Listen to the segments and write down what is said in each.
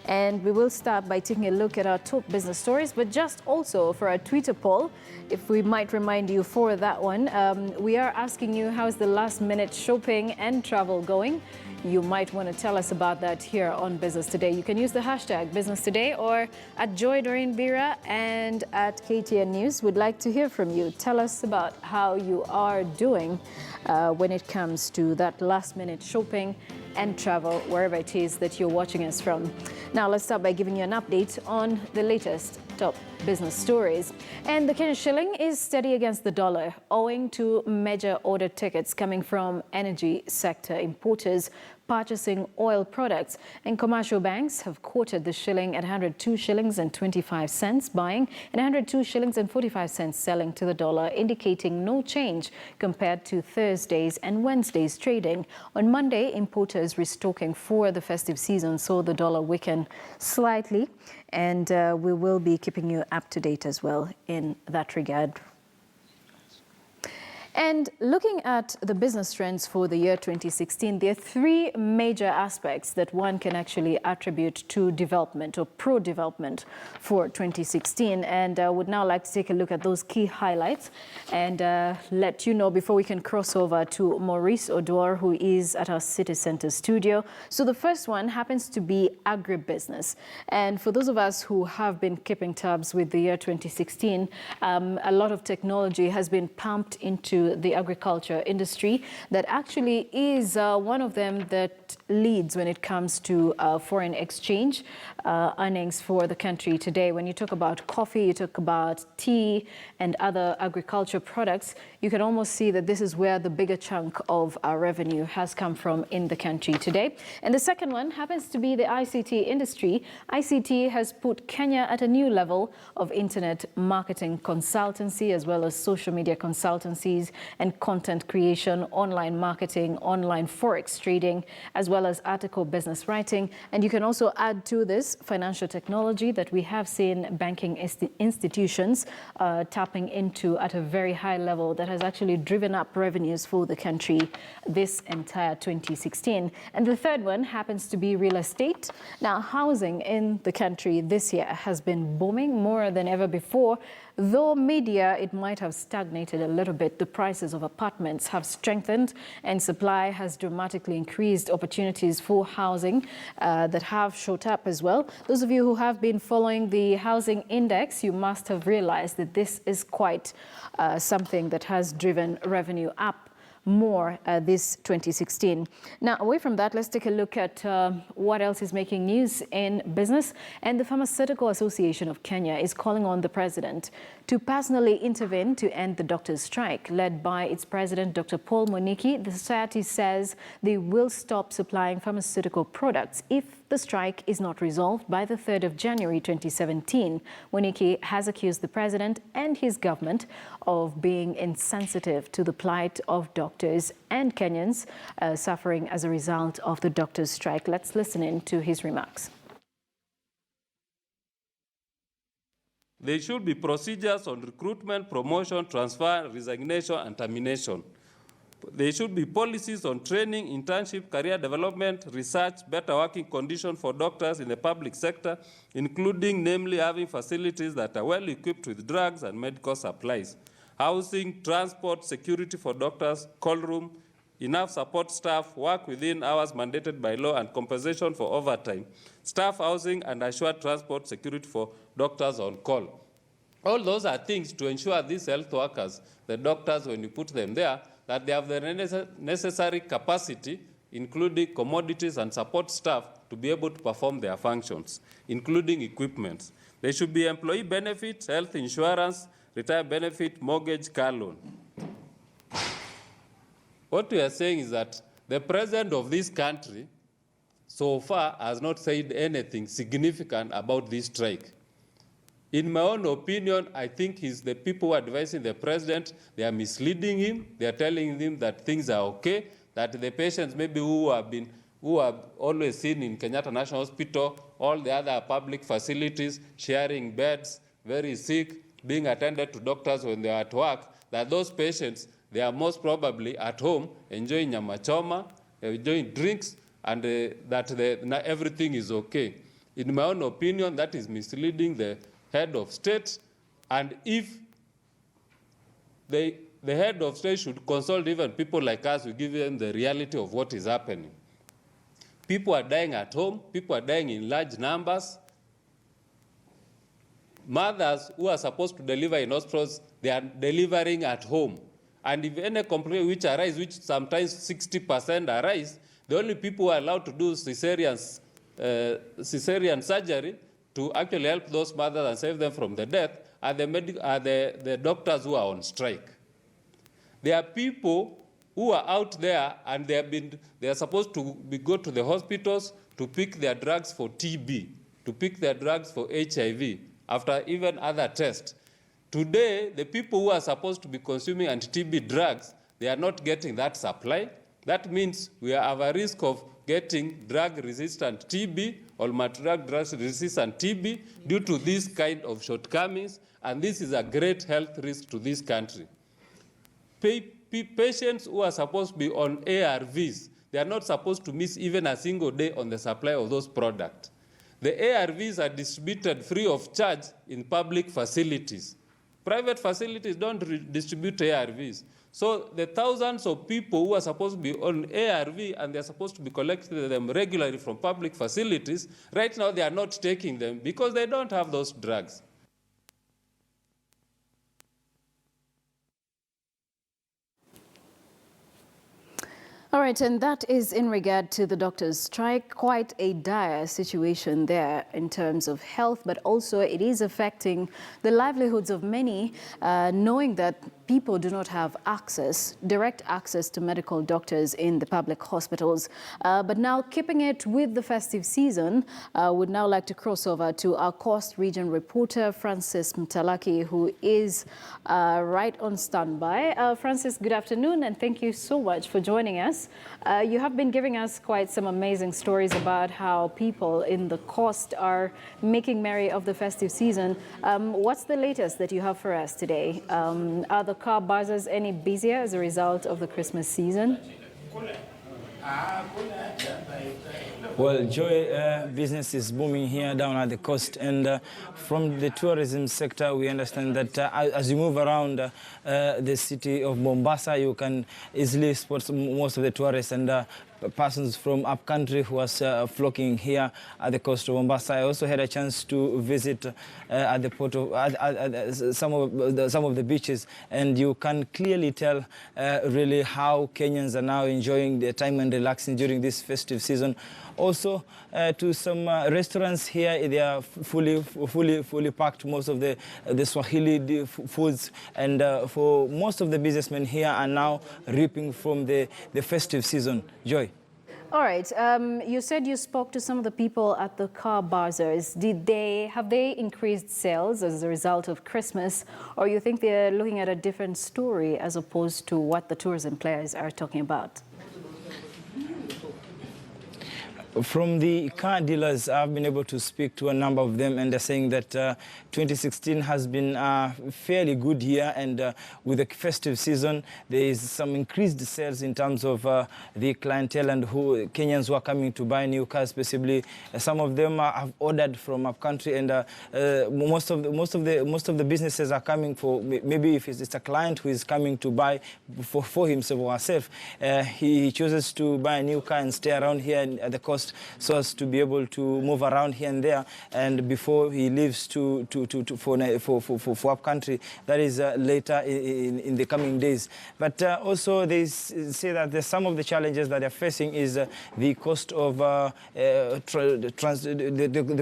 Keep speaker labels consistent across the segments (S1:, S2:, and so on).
S1: And we will start by taking a look at our top business stories, but just also for our Twitter poll, if we might remind you for that one, we are asking you how's the last-minute shopping and travel going. You might want to tell us about that here on Business Today. You can use the hashtag Business Today or at Joy Doreen Bira and at KTN News. We'd like to hear from you. Tell us about how you are doing when it comes to that last-minute shopping and travel, wherever it is that you're watching us from. Now, let's start by giving you an update on the latest top business stories. And the Kenyan shilling is steady against the dollar, owing to major order tickets coming from energy sector importers purchasing oil products. And commercial banks have quoted the shilling at 102 shillings and 25 cents buying and 102 shillings and 45 cents selling to the dollar, indicating no change compared to Thursday's and Wednesday's trading. On Monday, importers restocking for the festive season saw the dollar weaken slightly, and we will be keeping you up to date as well in that regard. And looking at the business trends for the year 2016, there are three major aspects that one can actually attribute to development or pro-development for 2016. And I would now like to take a look at those key highlights and let you know before we can cross over to Maurice Odor, who is at our City Center studio. So the first one happens to be agribusiness. And for those of us who have been keeping tabs with the year 2016, a lot of technology has been pumped into the agriculture industry that actually is one of them that leads when it comes to foreign exchange earnings for the country today. When you talk about coffee, you talk about tea and other agriculture products, you can almost see that this is where the bigger chunk of our revenue has come from in the country today. And the second one happens to be the ICT industry. ICT has put Kenya at a new level of internet marketing consultancy, as well as social media consultancies and content creation, online marketing, online forex trading, as well as article business writing. And you can also add to this financial technology that we have seen banking institutions tapping into at a very high level that has actually driven up revenues for the country this entire 2016. And the third one happens to be real estate. Now, housing in the country this year has been booming more than ever before. Though media, it might have stagnated a little bit, the prices of apartments have strengthened and supply has dramatically increased opportunities for housing that have shot up as well. Those of you who have been following the housing index, you must have realized that this is quite something that has driven revenue up more this 2016. Now, away from that, let's take a look at what else is making news in business. And the Pharmaceutical Association of Kenya is calling on the president to personally intervene to end the doctors' strike. Led by its president, Dr. Paul Moniki, the society says they will stop supplying pharmaceutical products if the strike is not resolved by the 3rd of January 2017. Moniki has accused the president and his government of being insensitive to the plight of doctors and Kenyans suffering as a result of the doctors' strike. Let's listen in to his remarks.
S2: There should be procedures on recruitment, promotion, transfer, resignation, and termination. There should be policies on training, internship, career development, research, better working conditions for doctors in the public sector, including namely having facilities that are well equipped with drugs and medical supplies, housing, transport, security for doctors, call room, enough support staff, work within hours mandated by law, and compensation for overtime, staff housing, and assured transport security for doctors on call. All those are things to ensure these health workers, the doctors, when you put them there, that they have the necessary capacity, including commodities and support staff, to be able to perform their functions, including equipment. There should be employee benefits, health insurance, retirement benefit, mortgage, car loan. What we are saying is that the president of this country so far has not said anything significant about this strike. In my own opinion, I think the people who are advising the president, they are misleading him. They are telling him that things are okay, that the patients maybe who are always seen in Kenyatta National Hospital, all the other public facilities, sharing beds, very sick, being attended to doctors when they are at work, that those patients, they are most probably at home enjoying nyama choma, enjoying drinks, and that everything is okay. In my own opinion, that is misleading the head of state. And if the head of state should consult even people like us, we give them the reality of what is happening. People are dying at home. People are dying in large numbers. Mothers who are supposed to deliver in hospitals, they are delivering at home. And if any complaint which arise, which sometimes 60% arise, the only people who are allowed to do cesarean surgery to actually help those mothers and save them from the death are the doctors who are on strike. There are people who are out there and they are supposed to go to the hospitals to pick their drugs for TB, to pick their drugs for HIV, after even other tests. Today, the people who are supposed to be consuming anti-TB drugs, they are not getting that supply. That means we have a risk of getting drug-resistant TB or multi-drug-resistant TB due to these kind of shortcomings, and this is a great health risk to this country. Patients who are supposed to be on ARVs, they are not supposed to miss even a single day on the supply of those products. The ARVs are distributed free of charge in public facilities. Private facilities don't distribute ARVs. So the thousands of people who are supposed to be on ARV and they're supposed to be collecting them regularly from public facilities, right now they are not taking them because they don't have those drugs.
S1: All right, and that is in regard to the doctors' strike. Quite a dire situation there in terms of health, but also it is affecting the livelihoods of many, knowing that people do not have direct access to medical doctors in the public hospitals. But now, keeping it with the festive season, would now like to cross over to our Coast Region reporter, Francis Mtalaki, who is right on standby. Francis, good afternoon, and thank you so much for joining us. You have been giving us quite some amazing stories about how people in the coast are making merry of the festive season. What's the latest that you have for us today? Are the car bazaars any busier as a result of the Christmas season?
S3: Well, Joy, business is booming here down at the coast, and from the tourism sector, we understand that as you move around the city of Mombasa, you can easily spot most of the tourists and persons from upcountry who are flocking here at the coast of Mombasa. I also had a chance to visit at the port of some of the beaches, and you can clearly tell really how Kenyans are now enjoying their time and relaxing during this festive season. Also, to some restaurants here, they are fully packed. Most of the Swahili foods, and for most of the businessmen here are now reaping from the festive season. Joy.
S1: All right. You said you spoke to some of the people at the car bazaars. Have they increased sales as a result of Christmas, or you think they're looking at a different story as opposed to what the tourism players are talking about?
S3: From the car dealers, I've been able to speak to a number of them, and they're saying that 2016 has been a fairly good year, and with the festive season, there is some increased sales in terms of the clientele and Kenyans who are coming to buy new cars. Specifically, some of them have ordered from upcountry, and most of the businesses are coming for, maybe if it's a client who is coming to buy for himself or herself, he chooses to buy a new car and stay around here at the coast, so as to be able to move around here and there, and before he leaves for upcountry, that is later in the coming days. But also they say that some of the challenges that they're facing is the cost of the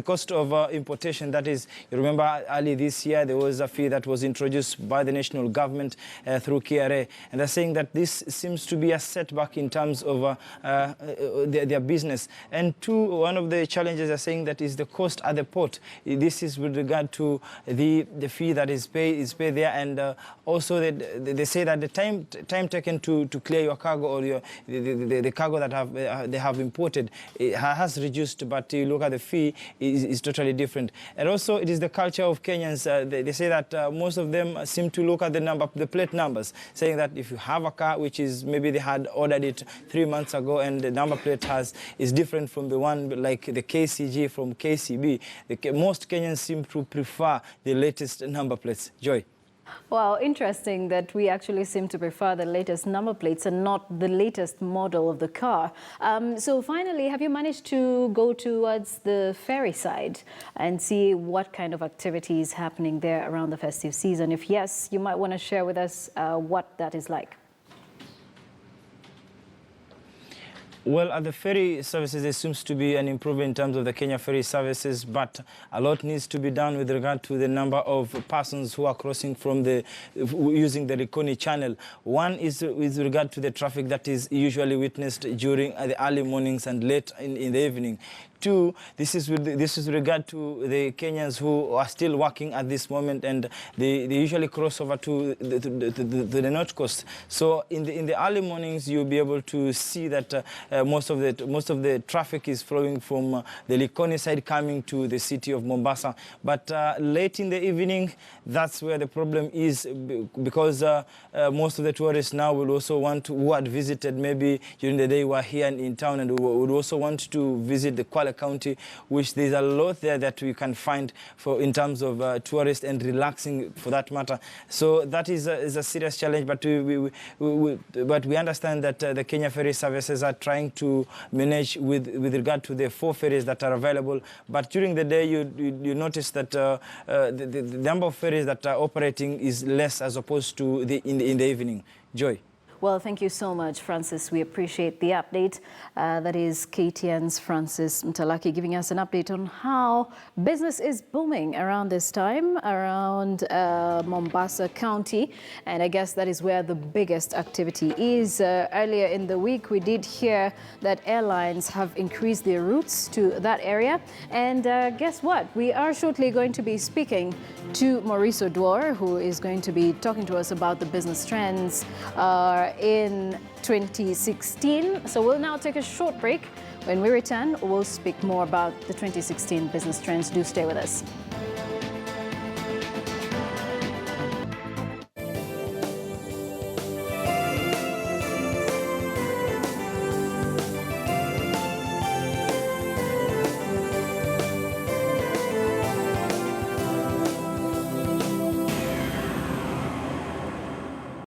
S3: cost of importation. That is, you remember early this year there was a fee that was introduced by the national government through KRA, and they're saying that this seems to be a setback in terms of their business. And one of the challenges are saying that is the cost at the port. This is with regard to the fee that is paid there, and also they say that the time taken to clear your cargo or the cargo that they have imported, it has reduced, but you look at the fee is totally different. And also it is the culture of Kenyans. They say that most of them seem to look at the plate numbers, saying that if you have a car which is maybe they had ordered it 3 months ago and the number plate is different different from the one like the KCG from KCB. Most Kenyans seem to prefer the latest number plates. Joy.
S1: Well, interesting that we actually seem to prefer the latest number plates and not the latest model of the car. So finally, have you managed to go towards the ferry side and see what kind of activity is happening there around the festive season? If yes, you might want to share with us what that is like.
S3: Well, at the ferry services, there seems to be an improvement in terms of the Kenya ferry services, but a lot needs to be done with regard to the number of persons who are crossing from using the Likoni channel. One is with regard to the traffic that is usually witnessed during the early mornings and late in the evening. Two, this is with regard to the Kenyans who are still working at this moment, and they usually cross over to the north coast. So in the early mornings, you'll be able to see that most of the traffic is flowing from the Likoni side coming to the city of Mombasa. But late in the evening, that's where the problem is, because most of the tourists now will also want to, who had visited maybe during the day, were here in town and would also want to visit the Kwale County, which there's a lot there that we can find in terms of tourists and relaxing for that matter. So that is a serious challenge, but we understand that the Kenya ferry services are trying to manage with regard to the 4 ferries that are available. But during the day, you notice that the number of ferries that are operating is less as opposed to in the evening. Joy.
S1: Well, thank you so much, Francis. We appreciate the update. That is KTN's Francis Mtalaki giving us an update on how business is booming around this time, around Mombasa County. And I guess that is where the biggest activity is. Earlier in the week, we did hear that airlines have increased their routes to that area. And guess what? We are shortly going to be speaking to Maurice Odwar, who is going to be talking to us about the business trends in 2016. So we'll now take a short break. When we return, we'll speak more about the 2016 business trends. Do stay with us.